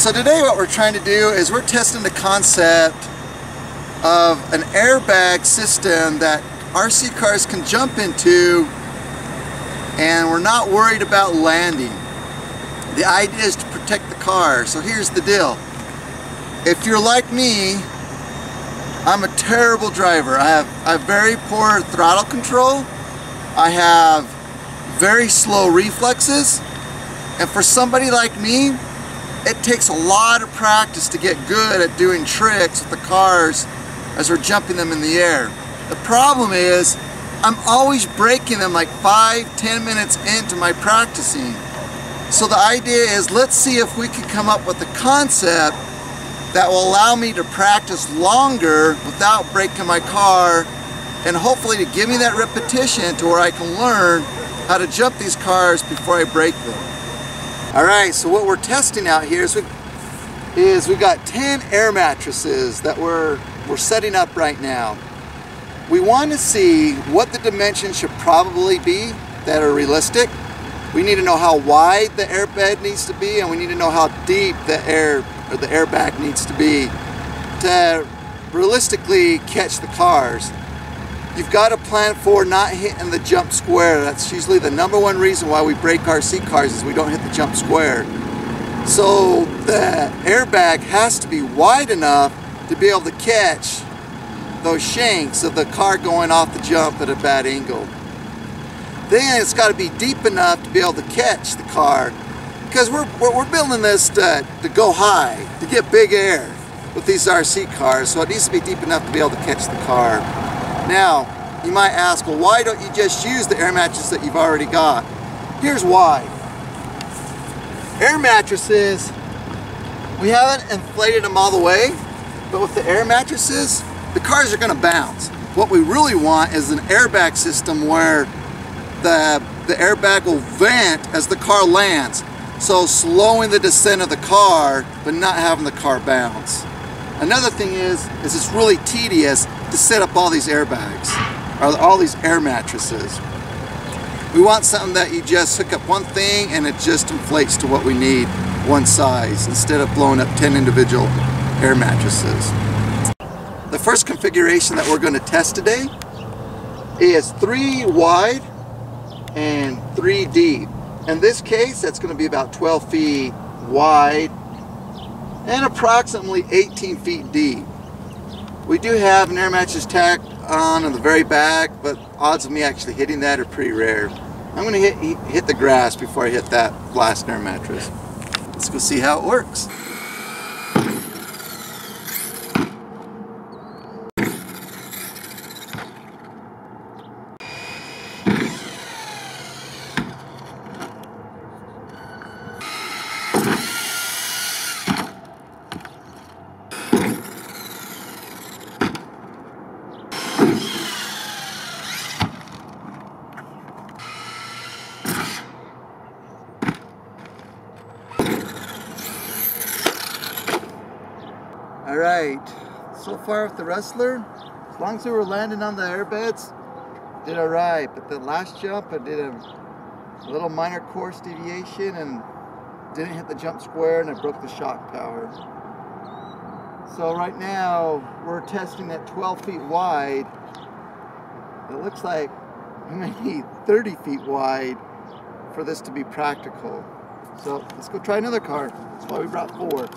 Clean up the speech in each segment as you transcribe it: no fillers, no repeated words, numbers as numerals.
So today what we're trying to do is we're testing the concept of an airbag system that RC cars can jump into and we're not worried about landing. The idea is to protect the car. So here's the deal. If you're like me, I'm a terrible driver. I have very poor throttle control. I have very slow reflexes. And for somebody like me, it takes a lot of practice to get good at doing tricks with the cars as we're jumping them in the air. The problem is, I'm always breaking them like 5-10 minutes into my practicing. So the idea is, let's see if we can come up with a concept that will allow me to practice longer without breaking my car, and hopefully to give me that repetition to where I can learn how to jump these cars before I break them. Alright, so what we're testing out here is we've got 10 air mattresses that we're setting up right now. We want to see what the dimensions should probably be that are realistic. We need to know how wide the airbed needs to be, and we need to know how deep the airbag needs to be to realistically catch the cars. You've got to plan for not hitting the jump square. That's usually the #1 reason why we break RC cars, is we don't hit the jump square. So the airbag has to be wide enough to be able to catch those shanks of the car going off the jump at a bad angle. Then it's got to be deep enough to be able to catch the car, because we're building this to go high, to get big air with these RC cars, so it needs to be deep enough to be able to catch the car. Now, you might ask, well, why don't you just use the air mattress that you've already got? Here's why. Air mattresses, we haven't inflated them all the way, but with the air mattresses, the cars are going to bounce. What we really want is an airbag system where the airbag will vent as the car lands, so slowing the descent of the car, but not having the car bounce. Another thing is it's really tedious to set up all these airbags, or all these air mattresses. We want something that you just hook up one thing and it just inflates to what we need, one size, instead of blowing up 10 individual air mattresses. The first configuration that we're going to test today is 3 wide and 3 deep. In this case, that's going to be about 12 feet wide and approximately 18 feet deep. We do have an air mattress tacked on the very back, but odds of me actually hitting that are pretty rare. I'm going to hit the grass before I hit that last air mattress. Let's go see how it works. Alright, so far with the Rustler, as long as we were landing on the airbeds, did alright, but the last jump I did a little minor course deviation and didn't hit the jump square, and I broke the shock power. So right now we're testing at 12 feet wide. It looks like we may need 30 feet wide for this to be practical. So let's go try another car. That's why we brought 4.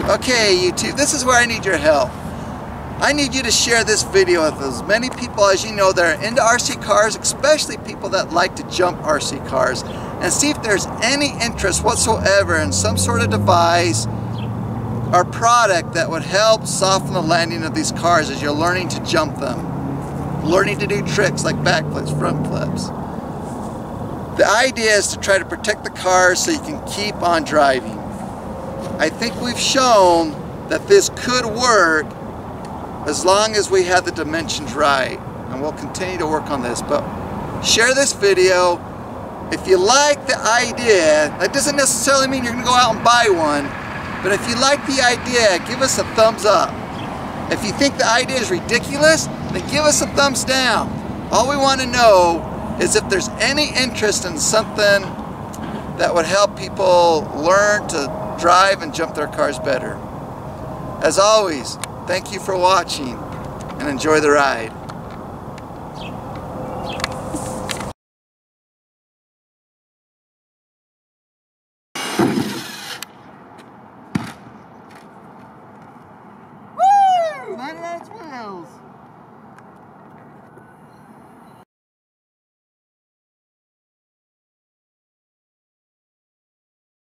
Okay, YouTube, this is where I need your help. I need you to share this video with as many people as you know that are into RC cars, especially people that like to jump RC cars, and see if there's any interest whatsoever in some sort of device or product that would help soften the landing of these cars as you're learning to jump them, learning to do tricks like backflips, front flips. The idea is to try to protect the cars so you can keep on driving. I think we've shown that this could work as long as we have the dimensions right, and we'll continue to work on this. But share this video. If you like the idea, that doesn't necessarily mean you're going to go out and buy one, but if you like the idea, give us a thumbs up. If you think the idea is ridiculous, then give us a thumbs down. All we want to know is if there's any interest in something that would help people learn to drive and jump their cars better. As always, thank you for watching and enjoy the ride.